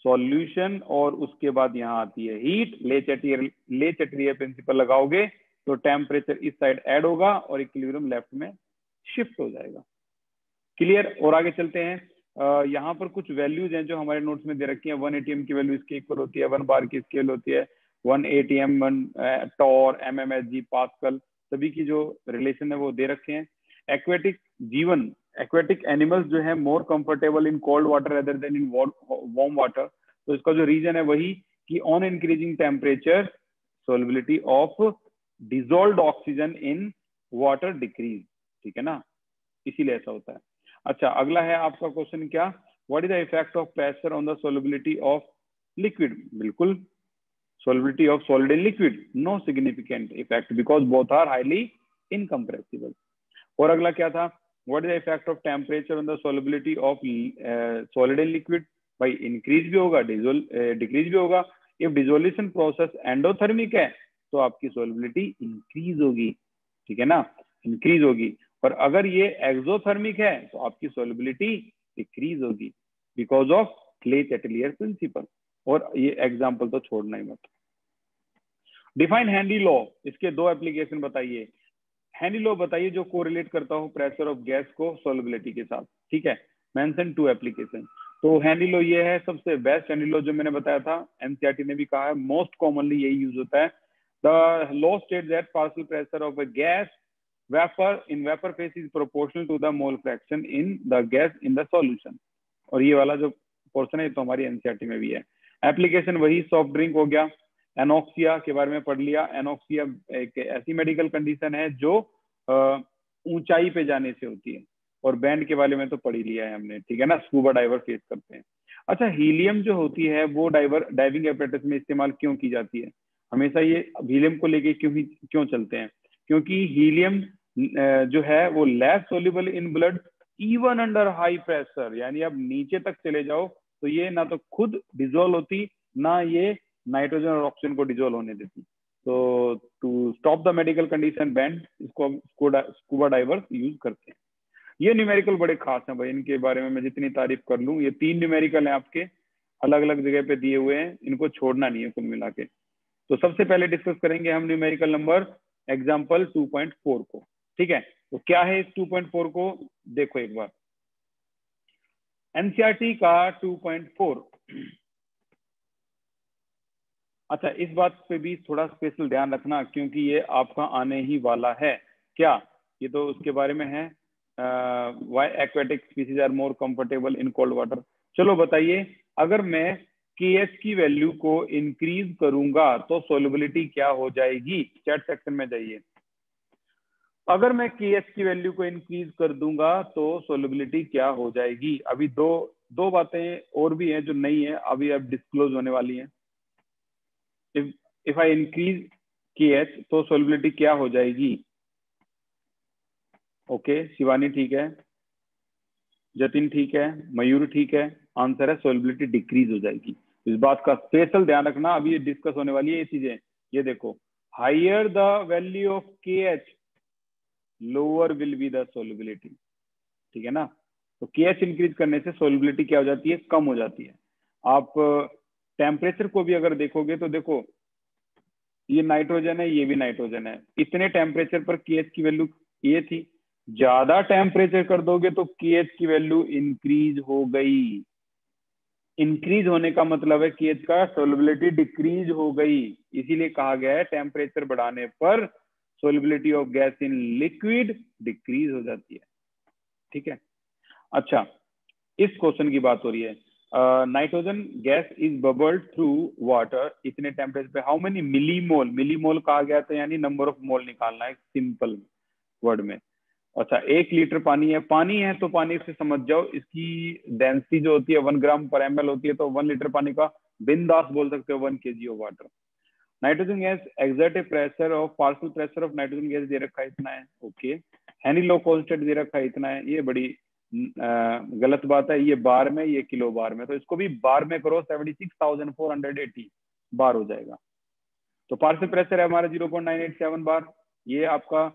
सॉल्यूशन, और उसके बाद यहाँ आती है हीट। ले चक्रीय प्रिंसिपल लगाओगे तो टेम्परेचर इस साइड ऐड होगा और इक्विलिब्रियम लेफ्ट में शिफ्ट हो जाएगा। क्लियर। और आगे चलते हैं। यहाँ पर कुछ वैल्यूज हैं जो हमारे नोट्स में दे रखी है। 1 atm की वैल्यू इसके इक्वल होती है, 1 बार की स्केल होती है, 1 atm 1 टॉर, MMSG, पास्कल, सभी की जो रिलेशन है वो दे रखे हैं। एक्वेटिक जीवन, एक्वेटिक एनिमल्स जो है मोर comfortable in cold water rather then in warm water. तो इसका जो रीजन है वही कि on increasing temperature solubility of dissolved oxygen in water decrease, ठीक है ना, इसीलिए ऐसा होता है। अच्छा, अगला है आपका क्वेश्चन क्या, what is the effect of pressure on the solubility of liquid. बिल्कुल, solubility of solid and liquid, no significant effect because both are highly incompressible. और अगला क्या था, what is the effect of temperature on the solubility of solid and liquid? भाई increase भी होगा, decrease भी होगा. इफ डिसोल्यूशन प्रोसेस एंडोथर्मिक है तो आपकी सोलिबिलिटी इंक्रीज होगी, ठीक है ना, इंक्रीज होगी. और अगर ये एक्सोथर्मिक है तो आपकी सोलिबिलिटी डिक्रीज होगी बिकॉज ऑफ क्ले-चैटेलियर प्रिंसिपल. और ये एग्जांपल तो छोड़ना ही मत. डिफाइन हेनरी लॉ, इसके दो एप्लीकेशन बताइए. हेनरी लॉ बताइए जो कोरिलेट करता हो प्रेशर ऑफ गैस को सोलिबिलिटी के साथ, ठीक है. Mention 2 application. तो हेनरी लॉ ये है सबसे बेस्ट हेनरी लॉ जो मैंने बताया था, एनसीईआरटी ने भी कहा है, मोस्ट कॉमनली यही यूज होता है. The law states that partial pressure of a gas vapour in vapour phase is proportional to the mole fraction in the gas in the solution. और ये वाला जो पोर्शन है तो हमारी एनसीईआरटी में भी है. एप्लीकेशन वही सॉफ्ट ड्रिंक हो गया. एनोक्सिया के बारे में पढ़ लिया. एनोक्सिया एक ऐसी मेडिकल कंडीशन है जो ऊंचाई पे जाने से होती है. और बैंड के बारे में तो पढ़ ही लिया है हमने, ठीक है ना, स्कूबा डाइवर फेस करते हैं. अच्छा, हीलियम जो होती है वो डाइविंग एपरेटस में इस्तेमाल क्यों की जाती है? हमेशा ये हीलियम को लेके क्यों चलते हैं? क्योंकि हीलियम जो है वो less soluble in blood even under high pressure. यानी अब नीचे तक चले जाओ तो ये ना तो खुद डिजोल्व होती, ना ये नाइट्रोजन और ऑक्सीजन को डिजोल्व होने देती. तो to stop the medical condition bends इसको स्कूबा डाइवर्स यूज करते हैं. ये न्यूमेरिकल बड़े खास हैं भाई, इनके बारे में मैं जितनी तारीफ कर लूं. ये 3 न्यूमेरिकल हैं आपके, अलग अलग जगह पे दिए हुए हैं, इनको छोड़ना नहीं है कुल मिला के. तो सबसे पहले डिस्कस करेंगे हम न्यूमेरिकल नंबर एग्जाम्पल 2.4 को, ठीक है. तो क्या है इस 2.4 को, देखो एक बार. एनसीईआरटी का 2.4. अच्छा, इस बात पे भी थोड़ा स्पेशल ध्यान रखना क्योंकि ये आपका आने ही वाला है. क्या ये तो उसके बारे में है, why aquatic species are more comfortable in cold water. चलो बताइए, अगर मैं KH की वैल्यू को इंक्रीज करूंगा तो सोलिबिलिटी क्या हो जाएगी? चैट सेक्शन में जाइए. अगर मैं KH की वैल्यू को इंक्रीज कर दूंगा तो सोलिबिलिटी क्या हो जाएगी? अभी दो बातें और भी हैं जो नई है, अभी अब डिस्क्लोज होने वाली हैं. इफ आई इंक्रीज KH तो सोलिबिलिटी क्या हो जाएगी? ओके, शिवानी ठीक है, जतिन ठीक है, मयूर ठीक है. आंसर है सोलिबिलिटी डिक्रीज हो जाएगी. इस बात का स्पेशल ध्यान रखना, अभी ये डिस्कस होने वाली है ये चीजें. ये देखो, higher the value of KH lower will be the solubility, ठीक है ना. तो KH इंक्रीज करने से सोलिबिलिटी क्या हो जाती है? कम हो जाती है. आप टेम्परेचर को भी अगर देखोगे तो देखो, ये नाइट्रोजन है, ये भी नाइट्रोजन है. इतने टेम्परेचर पर KH की वैल्यू ये थी. ज्यादा टेम्परेचर कर दोगे तो KH की वैल्यू इंक्रीज हो गई. इंक्रीज होने का मतलब है KH का सोलिबिलिटी डिक्रीज हो गई. इसीलिए कहा गया है टेम्परेचर बढ़ाने पर solubility of gas in liquid decrease हो जाती है, ठीक है. अच्छा, इस क्वेश्चन की बात हो रही है. Nitrogen gas is bubbled through water इतने टेम्परेचर पे हाउ मेनी मिलीमोल. मिलीमोल कहा गया था यानी नंबर ऑफ मोल निकालना है सिंपल वर्ड में. अच्छा, 1 लीटर पानी है तो पानी से समझ जाओ इसकी डेंसिटी जो होती है 1 ग्राम पर ml होती है. तो 1 लीटर पानी का बिंदास बोल सकते हो 1 kg of water. Nitrogen gas exert pressure of partial pressure of nitrogen gas दे रखा है इतना है. ओके, हेनरी लॉ कांस्टेंट दे रखा है इतना है. ये बड़ी गलत बात है, ये बार में, ये किलो बार में. तो इसको भी बार में करो, 76,480 बार हो जाएगा. तो पार्शियल प्रेशर है हमारा 0.987 बार. ये आपका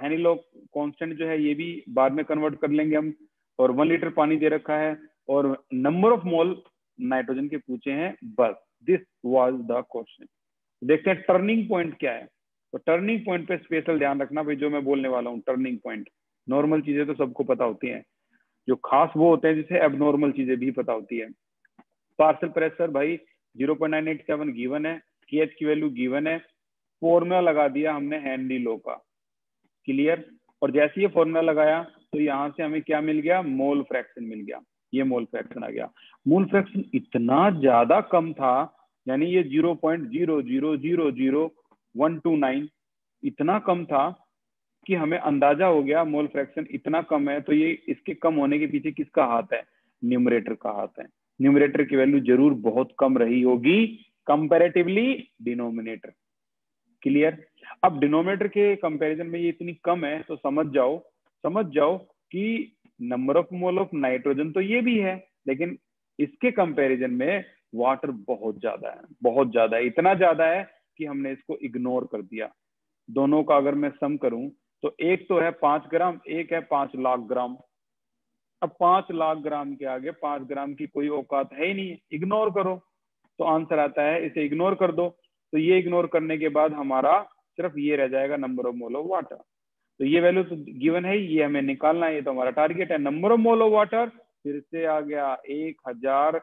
हेनरी लॉ कांस्टेंट जो है ये भी बार में कन्वर्ट कर लेंगे हम. और 1 लीटर पानी दे रखा है और नंबर ऑफ मोल नाइट्रोजन के पूछे हैं. बस दिस वाज द क्वेश्चन. देखते हैं टर्निंग पॉइंट क्या है. तो टर्निंग पॉइंट पे स्पेशल ध्यान रखना भाई, जो मैं बोलने वाला हूँ टर्निंग पॉइंट. नॉर्मल चीजें तो सबको पता होती हैं, जो खास वो होते हैं जिसे एबनॉर्मल चीजें भी पता होती है. पार्शियल प्रेशर भाई 0.987 गिवन है, KH की वैल्यू गिवन है. फॉर्मूला लगा दिया हमने हेनरी लॉ का, क्लियर. और जैसे ये फॉर्मूला लगाया तो यहाँ से हमें क्या मिल गया? मोल फ्रैक्शन मिल गया. ये मोल फ्रैक्शन आ गया. मोल फ्रैक्शन इतना ज्यादा कम था, यानी ये 0.000129 इतना कम था कि हमें अंदाजा हो गया मोल फ्रैक्शन इतना कम है. तो ये इसके कम होने के पीछे किसका हाथ है? न्यूमरेटर का हाथ है. न्यूमरेटर की वैल्यू जरूर बहुत कम रही होगी. Comparatively denominator. क्लियर। अब डिनोमिनेटर के कंपैरिजन में ये इतनी कम है तो समझ जाओ कि number of mole of nitrogen तो ये भी है, लेकिन इसके कंपैरिजन में वाटर बहुत ज्यादा है, इतना ज्यादा है कि हमने इसको इग्नोर कर दिया। दोनों का अगर मैं सम करूं तो एक तो है 5 ग्राम, एक है 5 लाख ग्राम। अब 5 लाख ग्राम के आगे 5 ग्राम की कोई औकात है ही नहीं, इग्नोर करो। तो आंसर आता है इसे इग्नोर कर दो। तो ये इग्नोर करने के बाद हमारा सिर्फ ये रह जाएगा number of mole of water. तो ये वैल्यू तो गिवन है, ये हमें निकालना है, ये तो हमारा टारगेट है। Number of mole of water फिर से आ गया 1000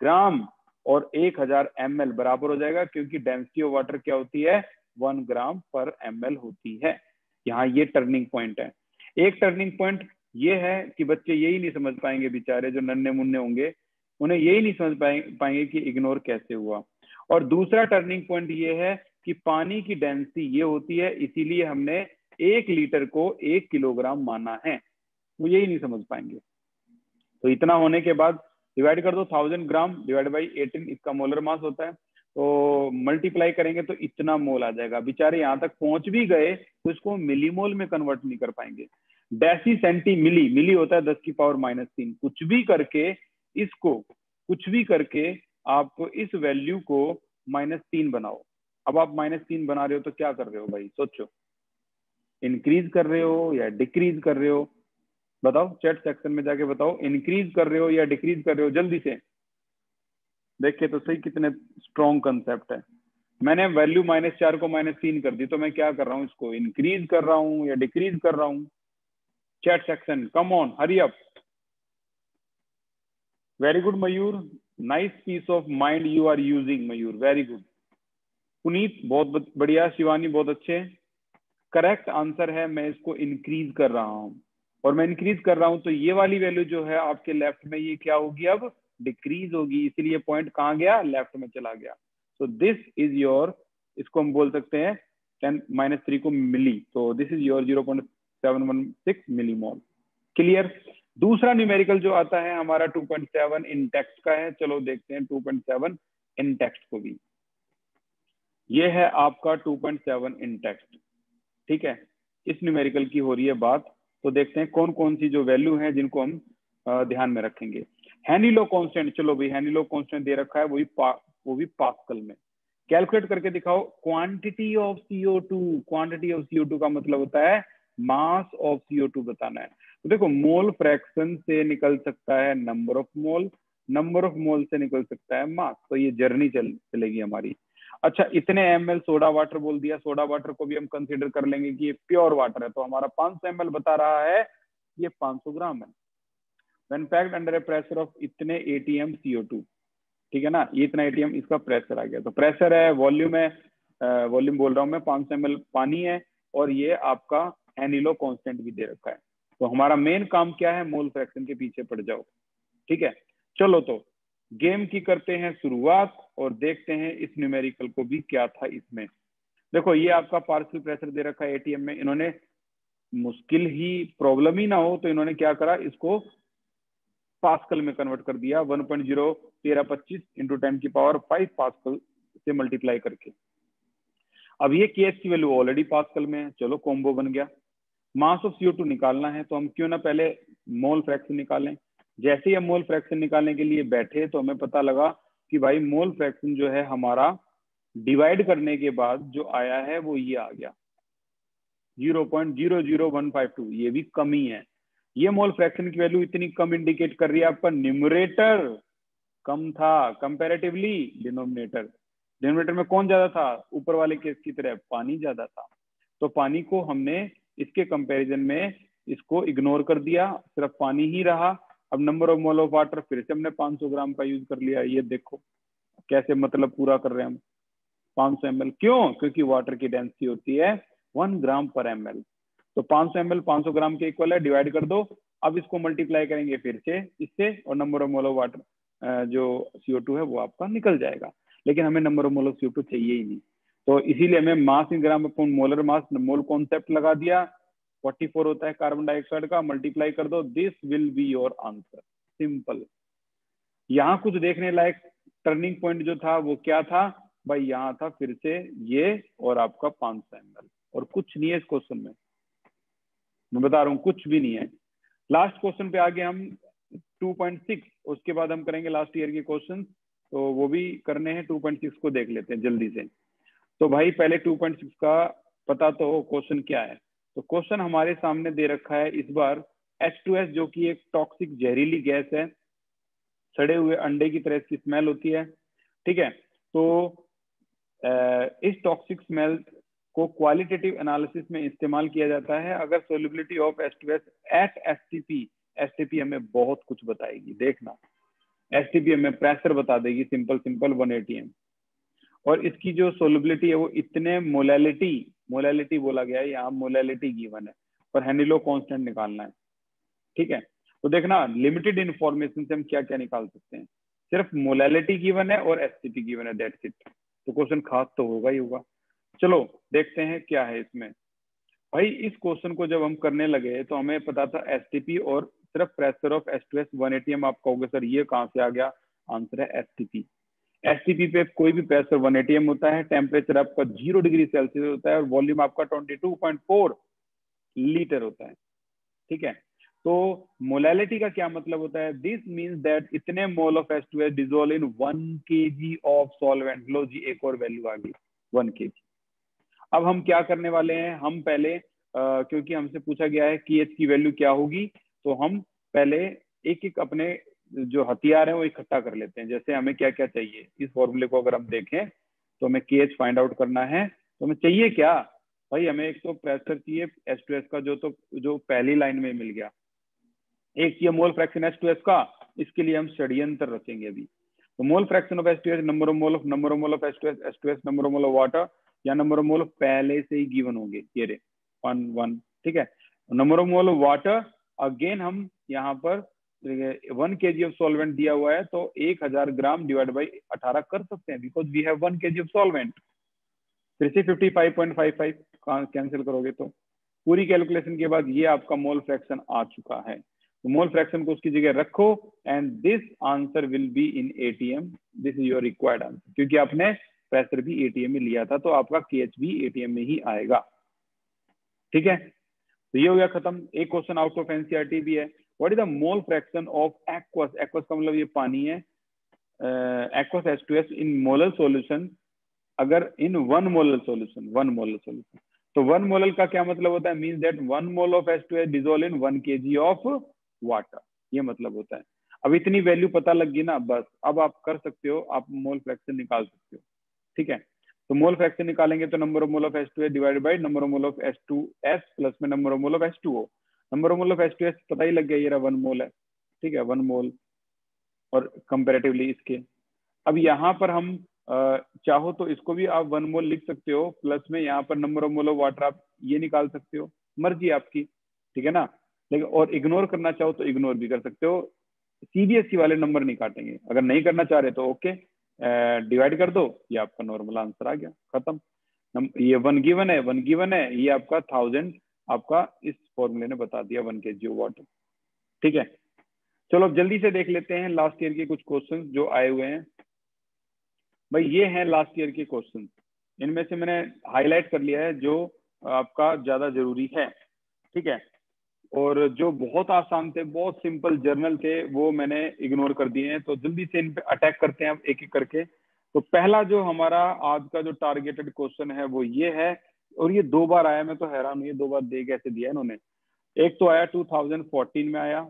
ग्राम और 1000 ml बराबर हो जाएगा, क्योंकि डेंसिटी ऑफ वाटर क्या होती है 1 ग्राम पर ml होती है। यहाँ ये टर्निंग पॉइंट है। एक टर्निंग पॉइंट ये है कि बच्चे यही नहीं समझ पाएंगे, बेचारे जो नन्हे मुन्ने होंगे उन्हें यही नहीं समझ पाएंगे कि इग्नोर कैसे हुआ। और दूसरा टर्निंग पॉइंट ये है कि पानी की डेंसिटी ये होती है, इसीलिए हमने 1 लीटर को 1 किलोग्राम माना है, वो यही नहीं समझ पाएंगे। तो इतना होने के बाद डिवाइड कर दो, 1000 ग्राम डिवाइड बाई 18 इसका मोलर मास होता है, तो मल्टीप्लाई करेंगे तो इतना मोल आ जाएगा। बेचारे यहाँ तक पहुंच भी गए तो इसको मिलीमोल में कन्वर्ट नहीं कर पाएंगे। डेसी सेंटी मिली, मिली होता है 10 की पावर -3। कुछ भी करके आपको इस वैल्यू को -3 बनाओ। अब आप -3 बना रहे हो तो क्या कर रहे हो भाई, सोचो, इंक्रीज कर रहे हो या डिक्रीज कर रहे हो? बताओ, चैट सेक्शन में जाके बताओ, इंक्रीज कर रहे हो या डिक्रीज कर रहे हो? जल्दी से देखिए तो सही कितने स्ट्रॉन्ग कंसेप्ट है। मैंने वैल्यू -4 को -3 कर दी, तो मैं क्या कर रहा हूँ, इसको इंक्रीज कर रहा हूँ या डिक्रीज कर रहा हूँ? Chat section, come on, hurry up. Very good Mayur, nice piece of mind you are using Mayur, very good. Puneet बहुत बढ़िया, शिवानी बहुत अच्छे। करेक्ट आंसर है मैं इसको इंक्रीज कर रहा हूँ, और मैं इंक्रीज कर रहा हूँ तो ये वाली वैल्यू जो है आपके लेफ्ट में ये क्या होगी, अब डिक्रीज होगी, इसीलिए पॉइंट कहाँ गया, लेफ्ट में चला गया। सो दिस इज योर, इसको हम बोल सकते हैं 10 - 3 को मिली, तो this is your 0.716 millimole. Clear. दूसरा न्यूमेरिकल जो आता है हमारा 2.7 इन टेक्स्ट का है। चलो देखते हैं 2.7 इन टेक्स्ट को भी। ये है आपका 2.7 इन टेक्स्ट, ठीक है। इस न्यूमेरिकल की हो रही है बात, तो देखते हैं कौन कौन सी जो वैल्यू है जिनको हम ध्यान में रखेंगे। हेनिलो कांस्टेंट, चलो भाई हेनिलो कांस्टेंट दे रखा है, वो भी पास्कल में। कैलकुलेट करके दिखाओ quantity of CO2। Quantity of CO2 का मतलब होता है मास ऑफ CO2 बताना है। तो देखो, मोल फ्रैक्शन से निकल सकता है number of mole, number of मोल से निकल सकता है मास, तो ये जर्नी चलेगी हमारी। अच्छा, इतने ml सोडा वाटर बोल दिया, सोडा वाटर को भी हम कंसीडर कर लेंगे कि ये प्योर वाटर है, तो हमारा 500 ml बता रहा है, ये 500 ग्राम है। When packed under A pressure of इतने ATM CO2, ठीक है ना, ये इतना ATM इसका प्रेशर आ गया। तो प्रेशर है, वॉल्यूम है, वॉल्यूम बोल रहा हूँ मैं, 500 ml पानी है, और ये आपका हेनिलो कांस्टेंट भी दे रखा है। तो हमारा मेन काम क्या है, मोल फ्रैक्शन के पीछे पड़ जाओ, ठीक है। चलो तो गेम की करते हैं शुरुआत और देखते हैं इस न्यूमेरिकल को भी क्या था इसमें। देखो, ये आपका पार्शियल प्रेशर दे रखा है ATM में। इन्होंने मुश्किल ही, प्रॉब्लम ही ना हो तो इन्होंने क्या करा, इसको पास्कल में कन्वर्ट कर दिया, 1.01325 × 10⁵ पास्कल से मल्टीप्लाई करके। अब ये KH की वैल्यू ऑलरेडी पास्कल में है, चलो कॉम्बो बन गया। मास ऑफ CO2 निकालना है, तो हम क्यों ना पहले मोल फ्रैक्शन निकालें। जैसे ही हम मोल फ्रैक्शन निकालने के लिए बैठे तो हमें पता लगा कि भाई मोल फ्रैक्शन जो है हमारा डिवाइड करने के बाद जो आया है वो ये आ गया 0.00152, ये भी कम ही है। ये मोल फ्रैक्शन की वैल्यू इतनी कम इंडिकेट कर रही है, आपका न्यूमरेटर कम था कंपैरेटिवली डिनोमिनेटर में कौन ज्यादा था, ऊपर वाले केस की तरह पानी ज्यादा था। तो पानी को हमने इसके कंपैरिजन में इसको इग्नोर कर दिया, सिर्फ पानी ही रहा। अब number of mole of water फिर से हमने 500 ग्राम का यूज कर लिया। ये देखो कैसे मतलब पूरा कर रहे हैं हम, 500 ml, क्यों, क्योंकि वाटर की डेंसिटी होती है 1 ग्राम पर ml। तो 500 ml 500 ग्राम के इक्वल है, डिवाइड कर दो। अब इसको मल्टीप्लाई करेंगे फिर से इससे, और number of mole of water जो CO2 है वो आपका निकल जाएगा। लेकिन हमें number of mole of CO2 चाहिए ही नहीं, तो इसीलिए हमें mass in gram upon molar mass, mole concept लगा दिया। 44 होता है कार्बन डाइऑक्साइड का, मल्टीप्लाई कर दो, this will be your answer, simple. यहाँ कुछ देखने लायक टर्निंग पॉइंट जो था वो क्या था भाई, यहाँ था फिर से ये और आपका 500 ml, और कुछ नहीं है इस क्वेश्चन में, मैं बता रहा हूँ कुछ भी नहीं है। लास्ट क्वेश्चन पे आगे हम 2.6, उसके बाद हम करेंगे लास्ट ईयर के क्वेश्चन, तो वो भी करने हैं। 2.6 को देख लेते हैं जल्दी से। तो भाई पहले 2.6 का पता तो हो क्वेश्चन क्या है। तो क्वेश्चन हमारे सामने दे रखा है इस बार H2S, जो कि एक टॉक्सिक जहरीली गैस है, सड़े हुए अंडे की तरह इसकी स्मेल होती है, ठीक है। तो इस टॉक्सिक स्मेल को क्वालिटेटिव एनालिसिस में इस्तेमाल किया जाता है अगर solubility of H2S at STP, STP हमें बहुत कुछ बताएगी, देखना एसटीपी हमें प्रेशर बता देगी, सिंपल 1 atm, और इसकी जो सोल्युबिलिटी है वो इतने मोलैलिटी, मोलैलिटी बोला गया है यहाँ, मोलैलिटी गिवन है, पर हेनिलो कांस्टेंट निकालना है, ठीक है। तो देखना लिमिटेड इंफॉर्मेशन से हम क्या क्या निकाल सकते हैं, सिर्फ मोलैलिटी गिवन है और एसटीपी गिवन है, दैट्स इट। तो क्वेश्चन खास तो होगा ही होगा। चलो देखते हैं क्या है इसमें। भाई इस क्वेश्चन को जब हम करने लगे तो हमें पता था एसटीपी और सिर्फ प्रेशर ऑफ H2S 1 atm। आप कहोगे सर ये कहाँ से आ गया, आंसर है एसटीपी। एसटीपी पे कोई भी प्रेशर 1 atm होता है, टेम्परेचर आपका 0 डिग्री सेल्सियस होता है, और वॉल्यूम आपका 22.4 लीटर होता है, ठीक है। तो मोलैलिटी का क्या मतलब होता है, दिस मींस दैट इतने mole of H2S dissolve in 1 kg of solvent. लो जी एक और वैल्यू आ गई 1 kg। अब हम क्या करने वाले हैं, हम पहले क्योंकि हमसे पूछा गया है कि KH की वैल्यू क्या होगी, तो हम पहले एक एक अपने जो हथियार हैं वो इकट्ठा कर लेते हैं। जैसे हमें क्या क्या चाहिए, इस फॉर्मूले को अगर हम देखें तो हमें KH फाइंड आउट करना है। तो हमें चाहिए क्या भाई, हमें एक तो प्रेशर चाहिए H2S का, जो पहली लाइन में मिल गया, एक चाहिए मोल फ्रैक्शन H2S का, इसके लिए हम षड्यंत्र रखेंगे अभी। तो मोल fraction of H2S, number of mole of H2S number of mole of water, या नंबर ऑफ मोल पहले से ही गिवन होंगे, ये रे 1 ठीक है। Number of mole of water, again हम यहाँ पर 1 kg ऑफ सॉल्वेंट दिया हुआ है, तो 1000 ग्राम डिवाइड बाई 18 कर सकते हैं, because we have 1 kg of solvent. फिर से 55.55 कैंसिल करोगे तो पूरी कैलकुलेशन के बाद ये आपका मोल फ्रैक्शन आ चुका है। तो मोल फ्रैक्शन को उसकी जगह रखो, and this answer will be in ATM, this is your required answer, क्योंकि आपने प्रेशर भी ATM में लिया था, तो आपका KH भी ATM में ही आएगा, ठीक है। तो ये हो गया खत्म। एक क्वेश्चन आउट ऑफ NCERT भी है, what is the mole fraction of aqueous, aqueous का मतलब ये पानी है, एक्वस H2S इन मोलर सॉल्यूशन, अगर इन 1 मोलर सॉल्यूशन, 1 मोलर सॉल्यूशन। तो 1 मोलर का क्या मतलब होता है, means that 1 mole of H2S dissolve in 1 kg of water, ये मतलब होता है। अब इतनी वैल्यू पता लग गई ना, बस अब आप कर सकते हो, आप मोल फ्रैक्शन निकाल सकते हो, ठीक है। तो मोल फ्रैक्शन निकालेंगे तो number of mole of H2S divided by number of mole of H2S plus में number of mole of H2O। Number of mole of H2S पता ही लग गया, ये रहा 1 मोल है, ठीक है, 1 मोल, और कंपेरेटिवली इसके। अब यहाँ पर हम चाहो तो इसको भी आप 1 मोल लिख सकते हो, प्लस में यहाँ पर number of mole of water आप ये निकाल सकते हो, मर्जी आपकी, ठीक है ना। लेकिन और इग्नोर करना चाहो तो इग्नोर भी कर सकते हो, CBSE वाले नंबर नहीं काटेंगे। अगर नहीं करना चाह रहे तो ओके, डिवाइड कर दो, ये आपका नॉर्मल आंसर आ गया, खत्म। ये 1 गिवन है, 1 गिवन है, ये आपका 1000 आपका इस फॉर्मूले ने बता दिया 1 kg वाटर, ठीक है। चलो अब जल्दी से देख लेते हैं लास्ट ईयर के कुछ क्वेश्चन जो आए हुए हैं। भाई ये हैं लास्ट ईयर के क्वेश्चन, इनमें से मैंने हाईलाइट कर लिया है जो आपका ज्यादा जरूरी है, ठीक है, और जो बहुत आसान थे, बहुत सिंपल जर्नल थे, वो मैंने इग्नोर कर दिए हैं। तो जल्दी से इन पे अटैक करते हैं अब एक एक करके। तो पहला जो हमारा आज का जो टारगेटेड क्वेश्चन है वो ये है, और ये 2 बार आया, मैं तो हैरान हूँ ये 2 बार दे कैसे दिया इन्होंने। एक तो आया 2014 में आया,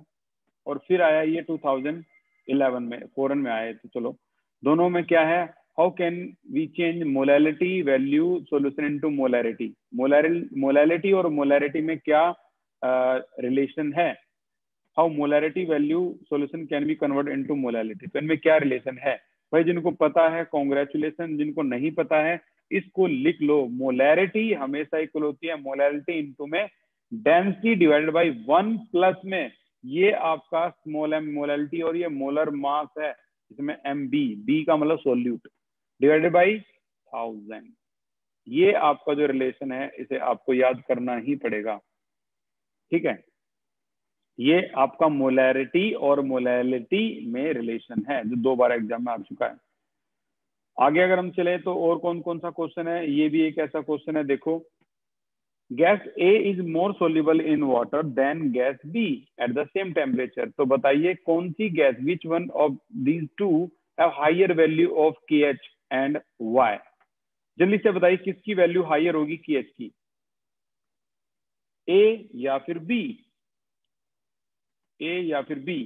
और फिर आया ये 2011 में, फॉरन में आए। तो चलो दोनों में क्या है, how can we change molality value solution into molarity. Molality और मोलैरिटी में क्या रिलेशन है, how molarity value solution can be convert into molality, तो इनमें क्या रिलेशन है। भाई जिनको पता है कॉन्ग्रेचुलेशन, जिनको नहीं पता है इसको लिख लो। मोलैरिटी हमेशा इक्वल होती है मोलैलिटी इनटू में डेंसिटी डिवाइडेड बाय 1 प्लस में ये आपका स्मॉल m मोलैलिटी, और ये मोलर मास है, इसमें MB, B का मतलब सोल्यूट, डिवाइडेड बाय 1000। ये आपका जो रिलेशन है इसे आपको याद करना ही पड़ेगा, ठीक है। ये आपका मोलैरिटी और मोलैलिटी में रिलेशन है जो 2 बार एग्जाम में आ चुका है। आगे अगर हम चले तो और कौन कौन सा क्वेश्चन है, ये भी एक ऐसा क्वेश्चन है, देखो gas A is more soluble in water than gas B at the same temperature. तो बताइए कौन सी gas, which one of these two have higher value of KH and why. जल्दी से बताइए किसकी वैल्यू हायर होगी KH की, ए या फिर बी, ए या फिर बी।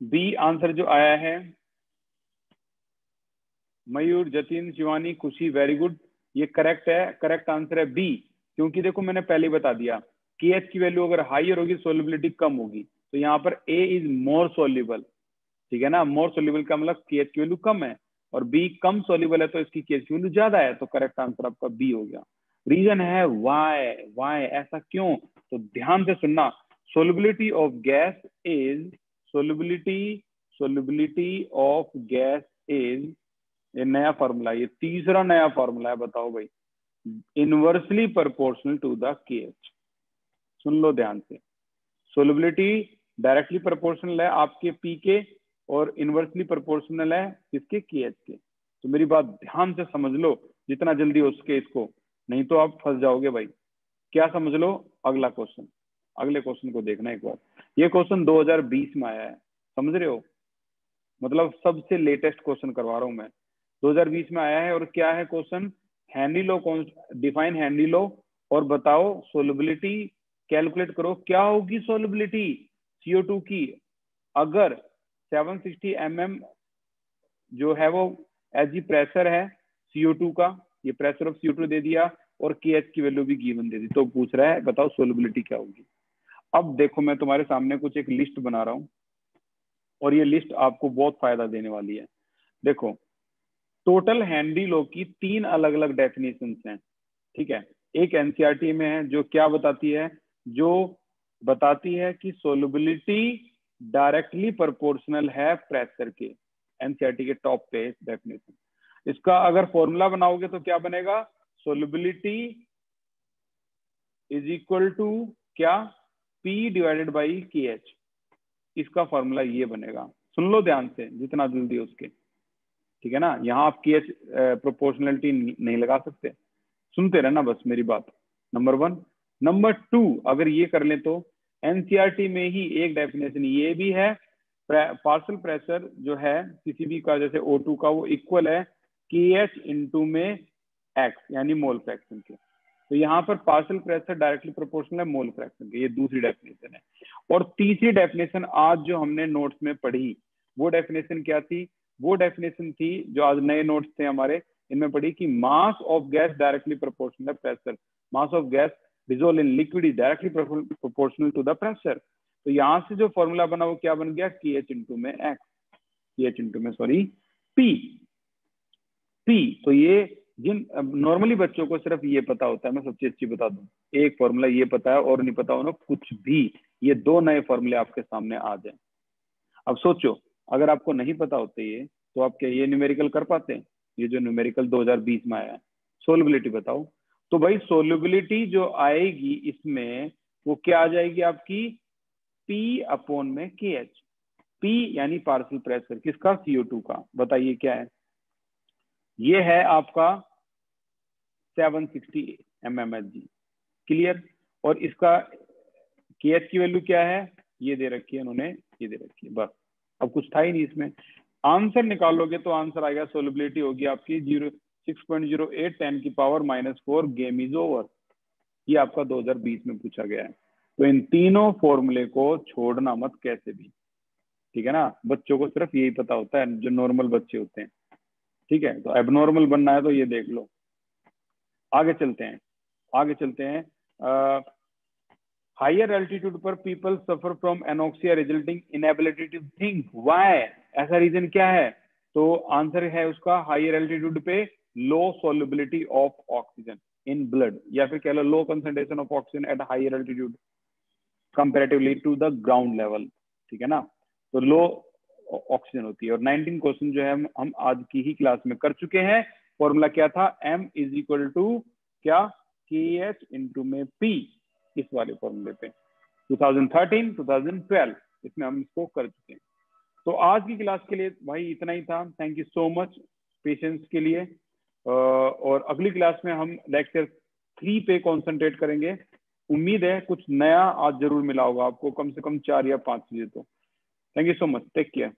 बी आंसर जो आया है, मयूर, जतिन, शिवानी, खुशी, वेरी गुड, ये करेक्ट है, करेक्ट आंसर है बी। क्योंकि देखो मैंने पहले ही बता दिया KH की वैल्यू अगर हायर होगी सोल्युबिलिटी कम होगी, तो यहाँ पर A इज मोर सोल्यूबल, ठीक है ना, मोर सोल्यूबल का मतलब KH की वैल्यू कम है, और B कम सोल्यूबल है तो इसकी KH की वैल्यू ज्यादा है, तो करेक्ट आंसर आपका B हो गया। रीजन है वाई, वाई ऐसा क्यों, तो ध्यान से सुनना, solubility of gas is, solubility, solubility of gas is, ये नया फॉर्मूला, ये तीसरा नया फॉर्मूला है, बताओ भाई, inversely proportional to the KH। सुन लो ध्यान से, सोल्युबिलिटी डायरेक्टली प्रोपोर्शनल है आपके पी के, और इनवर्सली प्रोपोर्शनल है किसके, KH के। तो मेरी बात ध्यान से समझ लो जितना जल्दी हो सके इसको, नहीं तो आप फंस जाओगे भाई। क्या समझ लो, अगला क्वेश्चन, अगले क्वेश्चन को देखना एक बार। ये क्वेश्चन 2020 में आया है, समझ रहे हो, मतलब सबसे लेटेस्ट क्वेश्चन करवा रहा हूं मैं, 2020 में आया है। और क्या है question, Henry law, define Henry law, और बताओ सोल्युबिलिटी, कैलकुलेट करो क्या होगी सोल्युबिलिटी CO2 की अगर 760 mm जो है वो एज प्रेशर है CO2 का, ये प्रेशर ऑफ CO2 दे दिया, और KH की वैल्यू भी गिवन दे दी, तो पूछ रहा है बताओ सोल्युबिलिटी क्या होगी। अब देखो मैं तुम्हारे सामने कुछ एक लिस्ट बना रहा हूं, और ये लिस्ट आपको बहुत फायदा देने वाली है। देखो टोटल हेनरी लॉ की 3 अलग अलग डेफिनेशन हैं, ठीक है। एक NCERT में है जो क्या बताती है, जो बताती है कि सोल्युबिलिटी डायरेक्टली प्रोपोर्शनल है प्रेशर के, NCERT के टॉप पे डेफिनेशन। इसका अगर फॉर्मूला बनाओगे तो क्या बनेगा, सोल्युबिलिटी इज इक्वल टू क्या, P डिवाइडेड बाई KH। इसका फॉर्मूला ये बनेगा, सुन लो ध्यान से जितना जल्दी हो उसके, ठीक है ना। यहाँ आप KH प्रोपोर्शनलिटी नहीं लगा सकते, सुनते रहना बस मेरी बात, नंबर 1। नंबर 2, अगर ये कर ले तो NCERT में ही एक डेफिनेशन ये भी है, पार्शियल प्रेशर जो है किसी भी का, जैसे O2 का, वो इक्वल है KH इंटू में X, यानी मोल फ्रैक्शन के। तो यहाँ पर पार्शियल प्रेशर डायरेक्टली प्रोपोर्शनल है मोल फ्रैक्शन के, ये दूसरी डेफिनेशन है। और तीसरी डेफिनेशन आज जो हमने नोट्स में पढ़ी, वो डेफिनेशन क्या थी, वो डेफिनेशन थी जो आज नए नोट्स थे हमारे, इनमें पढ़ी कि mass of gas directly proportional pressure, mass of gas dissolve in liquid is directly proportional to the pressure. तो यहाँ से जो फॉर्मूला बना वो क्या बन गया, KH इंटू में X, KH इंटू में सॉरी P। तो ये जिन नॉर्मली बच्चों को सिर्फ ये पता होता है, मैं सबसे अच्छी बता दूं, एक फॉर्मूला ये पता है और नहीं पता उन्हें कुछ भी, ये 2 नए फॉर्मूले आपके सामने आ जाए। अब सोचो अगर आपको नहीं पता होते ये, तो आप क्या ये न्यूमेरिकल कर पाते हैं, ये जो न्यूमेरिकल 2020 में आया है, सोल्युबिलिटी बताओ। तो भाई सोल्युबिलिटी जो आएगी इसमें वो क्या आ जाएगी आपकी, P अपॉन में KH। P यानी पार्शियल प्रेशर किसका, CO2 का, बताइए क्या है, ये है आपका 760 mmHg, क्लियर। और इसका KH की वैल्यू क्या है, ये दे रखी है उन्होंने, ये दे रखी है, बस अब कुछ था ही नहीं इसमें। आंसर निकालोगे तो आंसर आएगा, सोल्युबिलिटी होगी आपकी 6.08 10 की पावर -4, गेम इज ओवर। ये आपका 2020 में पूछा गया है। तो इन तीनों फॉर्मूले को छोड़ना मत कैसे भी, ठीक है ना। बच्चों को सिर्फ यही पता होता है जो नॉर्मल बच्चे होते हैं, ठीक है। तो एबनॉर्मल बनना है तो ये देख लो। आगे चलते हैं, आगे चलते हैं। हायर एल्टीट्यूड पर people suffer from anoxia resulting inability to think, why, ऐसा रीजन क्या है, तो आंसर है उसका हायर एल्टीट्यूड पे low solubility of oxygen in blood, या फिर कह लो low concentration of oxygen at higher altitude comparatively to the ground level, ठीक है ना। तो लो ऑक्सीजन होती है। और 19 क्वेश्चन जो है हम आज की ही क्लास में कर चुके हैं। फॉर्मूला क्या था, M इज इक्वल टू क्या, KH इंटू में P, इस वाले फॉर्मूले पे 2013 2012 इसमें हम इसको कर चुके हैं। तो आज की क्लास के लिए भाई इतना ही था। Thank you so much patience के लिए। और अगली क्लास में हम लेक्चर 3 पे कंसंट्रेट करेंगे। उम्मीद है कुछ नया आज जरूर मिला होगा आपको, कम से कम 4 या 5 चीजें तो। Thank you so much, take care.